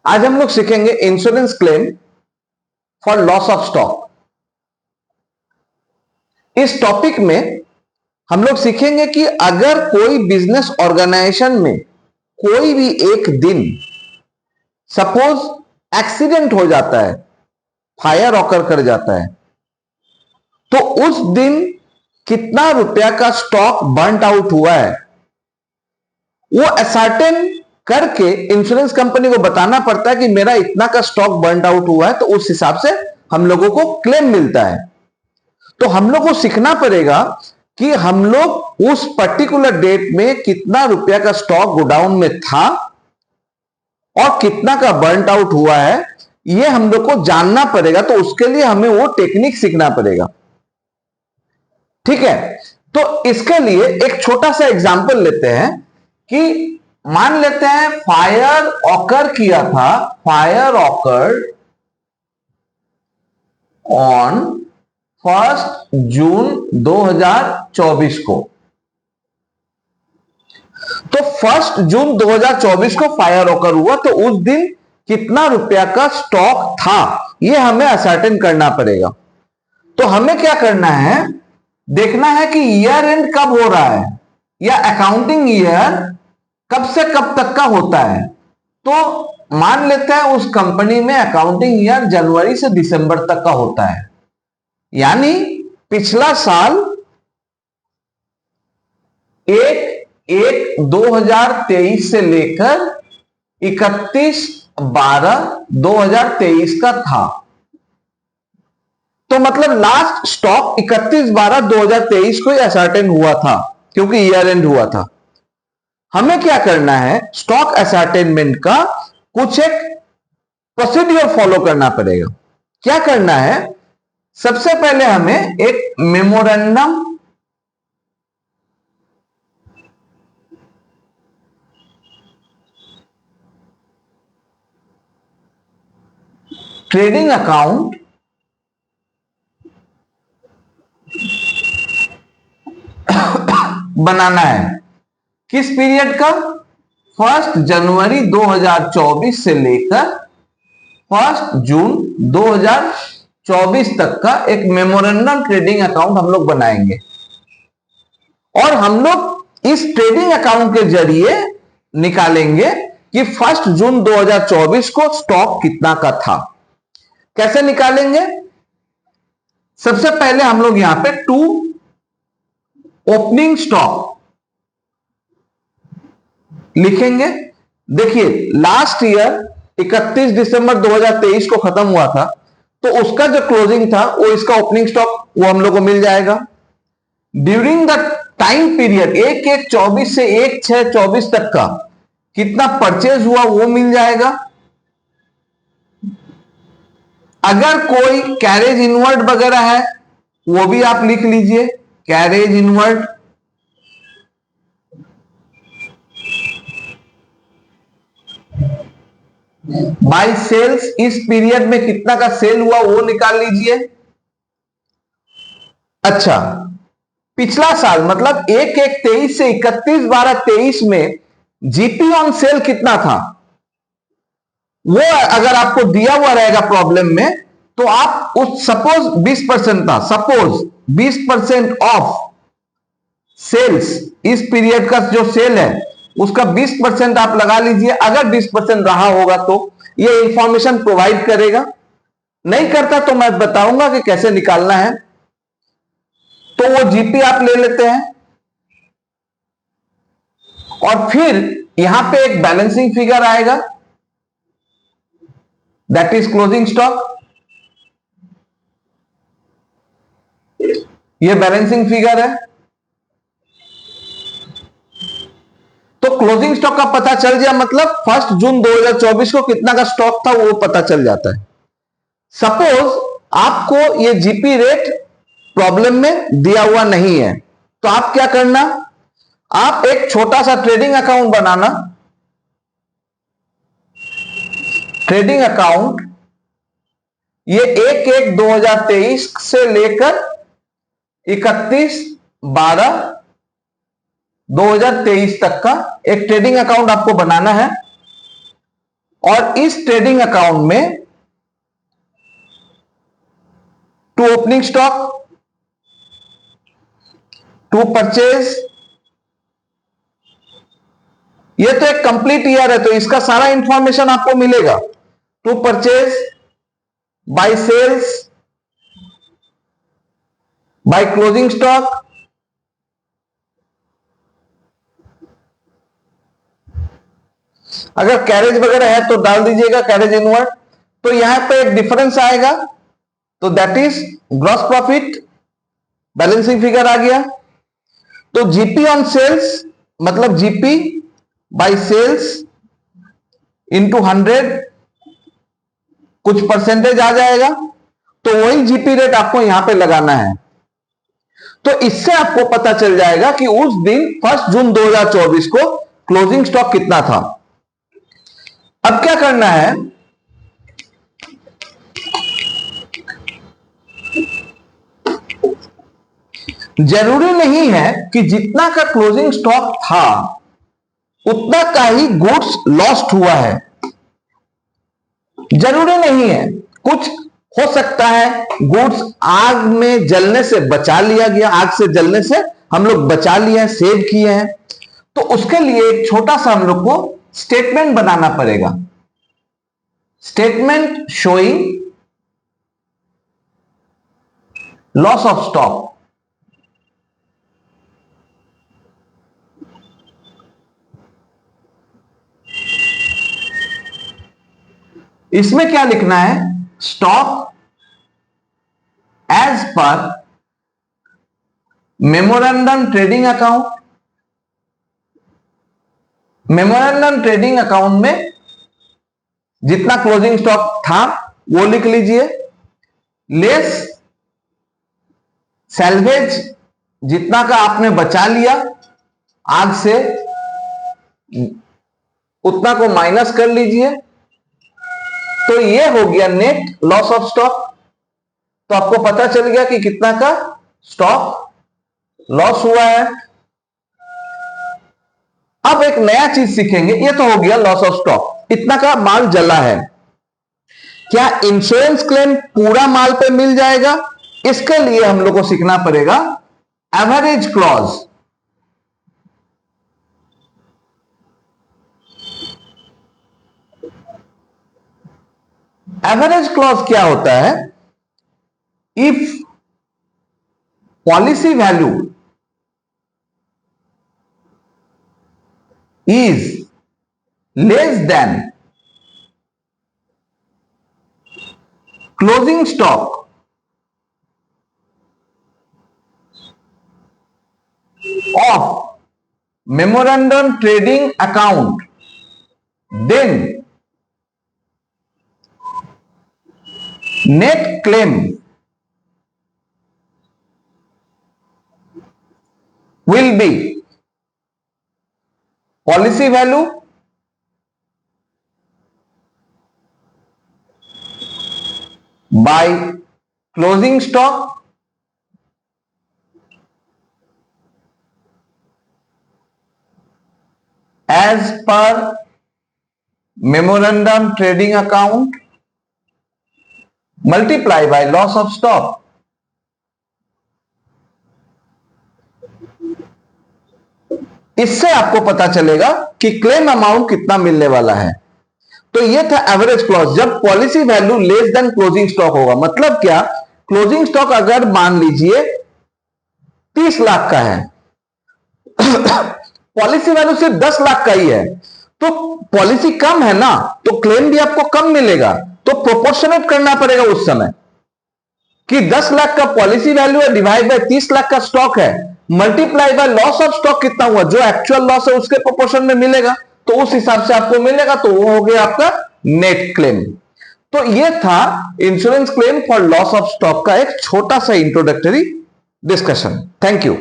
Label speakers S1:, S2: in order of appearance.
S1: आज हम लोग सीखेंगे insurance claim for loss of stock. इस टॉपिक में हम लोग सीखेंगे कि अगर कोई बिजनेस ऑर्गेनाइजेशन में कोई भी एक दिन सपोज एक्सीडेंट हो जाता है, फायर ऑकर कर जाता है, तो उस दिन कितना रुपया का स्टॉक बर्न आउट हुआ है वो असर्टेन करके इंश्योरेंस कंपनी को बताना पड़ता है कि मेरा इतना का स्टॉक बर्न आउट हुआ है, तो उस हिसाब से हम लोगों को क्लेम मिलता है। तो हम लोग को सीखना पड़ेगा कि हम लोग उस पर्टिकुलर डेट में कितना रुपया का स्टॉक गोडाउन में था और कितना का बर्न आउट हुआ है, यह हम लोग को जानना पड़ेगा। तो उसके लिए हमें वो टेक्निक सीखना पड़ेगा, ठीक है। तो इसके लिए एक छोटा सा एग्जांपल लेते हैं कि मान लेते हैं फायर ऑकर किया था, फायर ऑकर ऑन 1 जून 2024 को। तो 1 जून 2024 को फायर ऑकर हुआ, तो उस दिन कितना रुपया का स्टॉक था यह हमें असर्टेन करना पड़ेगा। तो हमें क्या करना है, देखना है कि ईयर एंड कब हो रहा है या अकाउंटिंग ईयर कब से कब तक का होता है। तो मान लेते हैं उस कंपनी में अकाउंटिंग ईयर जनवरी से दिसंबर तक का होता है, यानी पिछला साल 1/1/2023 से लेकर 31/12/2023 का था। तो मतलब लास्ट स्टॉक 31/12/2023 को ही असर्टेन हुआ था, क्योंकि ईयर एंड हुआ था। हमें क्या करना है, स्टॉक असर्टेनमेंट का कुछ एक प्रोसीड्यूर फॉलो करना पड़ेगा। क्या करना है, सबसे पहले हमें एक मेमोरेंडम ट्रेडिंग अकाउंट बनाना है। किस पीरियड का, 1 जनवरी 2024 से लेकर 1 जून 2024 तक का एक मेमोरेंडम ट्रेडिंग अकाउंट हम लोग बनाएंगे। और हम लोग इस ट्रेडिंग अकाउंट के जरिए निकालेंगे कि 1 जून 2024 को स्टॉक कितना का था। कैसे निकालेंगे, सबसे पहले हम लोग यहां पे टू ओपनिंग स्टॉक लिखेंगे। देखिए लास्ट ईयर 31 दिसंबर 2023 को खत्म हुआ था, तो उसका जो क्लोजिंग था वो इसका ओपनिंग स्टॉक वो हम लोग को मिल जाएगा। ड्यूरिंग द टाइम पीरियड 1/1/24 से 1/6/24 तक का कितना परचेज हुआ वो मिल जाएगा। अगर कोई कैरेज इनवर्ड वगैरह है वो भी आप लिख लीजिए, कैरेज इनवर्ड। बाय सेल्स, इस पीरियड में कितना का सेल हुआ वो निकाल लीजिए। अच्छा, पिछला साल मतलब 1/1/23 से 31/12/23 में जीपी ऑन सेल कितना था वो अगर आपको दिया हुआ रहेगा प्रॉब्लम में, तो आप उस सपोज 20% था, सपोज 20% ऑफ सेल्स, इस पीरियड का जो सेल है उसका 20% आप लगा लीजिए। अगर 20% रहा होगा तो ये इंफॉर्मेशन प्रोवाइड करेगा, नहीं करता तो मैं बताऊंगा कि कैसे निकालना है। तो वो जीपी आप ले लेते हैं और फिर यहां पे एक बैलेंसिंग फिगर आएगा, दैट इज क्लोजिंग स्टॉक। ये बैलेंसिंग फिगर है। तो क्लोजिंग स्टॉक का पता चल गया, मतलब 1 जून 2024 को कितना का स्टॉक था वो पता चल जाता है। सपोज आपको ये जीपी रेट प्रॉब्लम में दिया हुआ नहीं है, तो आप क्या करना, आप एक छोटा सा ट्रेडिंग अकाउंट बनाना। ट्रेडिंग अकाउंट ये 1/1/2023 से लेकर 31/12/2023 तक का एक ट्रेडिंग अकाउंट आपको बनाना है। और इस ट्रेडिंग अकाउंट में to opening stock, to purchase, ये तो एक कंप्लीट ईयर है तो इसका सारा इंफॉर्मेशन आपको मिलेगा। To purchase, by sales, by closing stock, अगर कैरेज वगैरह है तो डाल दीजिएगा कैरेज इनवर्ड। तो यहां पे एक डिफरेंस आएगा, तो that is gross profit, balancing figure आ गया। तो जीपी ऑन सेल्स मतलब जीपी बाय सेल्स इंटू 100, कुछ परसेंटेज आ जाएगा, तो वही जीपी रेट आपको यहां पे लगाना है। तो इससे आपको पता चल जाएगा कि उस दिन 1 जून 2024 को क्लोजिंग स्टॉक कितना था। अब क्या करना है, जरूरी नहीं है कि जितना का क्लोजिंग स्टॉक था उतना का ही गुड्स लॉस्ट हुआ है, जरूरी नहीं है। कुछ हो सकता है गुड्स आग में जलने से बचा लिया गया, आग से जलने से हम लोग बचा लिए हैं, सेव किए हैं। तो उसके लिए एक छोटा सा हम लोग को स्टेटमेंट बनाना पड़ेगा। Statement showing loss of stock. इसमें क्या लिखना है, stock as per memorandum trading account. Memorandum trading account में जितना क्लोजिंग स्टॉक था वो लिख लीजिए, लेस सैल्वेज जितना का आपने बचा लिया आग से उतना को माइनस कर लीजिए, तो ये हो गया नेट लॉस ऑफ स्टॉक। तो आपको पता चल गया कि कितना का स्टॉक लॉस हुआ है। अब एक नया चीज सीखेंगे, ये तो हो गया लॉस ऑफ स्टॉक, इतना का माल जला है। क्या इंश्योरेंस क्लेम पूरा माल पे मिल जाएगा? इसके लिए हम लोग को सीखना पड़ेगा एवरेज क्लॉज। एवरेज क्लॉज क्या होता है, if policy value is less than closing stock of memorandum trading account, then net claim will be policy value by closing stock as per memorandum trading account multiply by loss of stock. इससे आपको पता चलेगा कि claim amount कितना मिलने वाला है। तो ये था एवरेज क्लॉज, जब policy value less than closing stock होगा। मतलब क्या, क्लोजिंग स्टॉक अगर मान लीजिए 30 लाख का है पॉलिसी वैल्यू सिर्फ 10 लाख का ही है, तो पॉलिसी कम है ना, तो क्लेम भी आपको कम मिलेगा। तो प्रोपोर्शनेट करना पड़ेगा उस समय कि 10 लाख का पॉलिसी वैल्यू है डिवाइड बाय 30 लाख का स्टॉक है, multiply by loss of stock कितना हुआ, जो एक्चुअल लॉस है उसके प्रोपोर्शन में मिलेगा, तो उस हिसाब से आपको मिलेगा। तो वो हो गया आपका नेट क्लेम। तो ये था insurance claim for loss of stock का एक छोटा सा इंट्रोडक्टरी डिस्कशन। Thank you.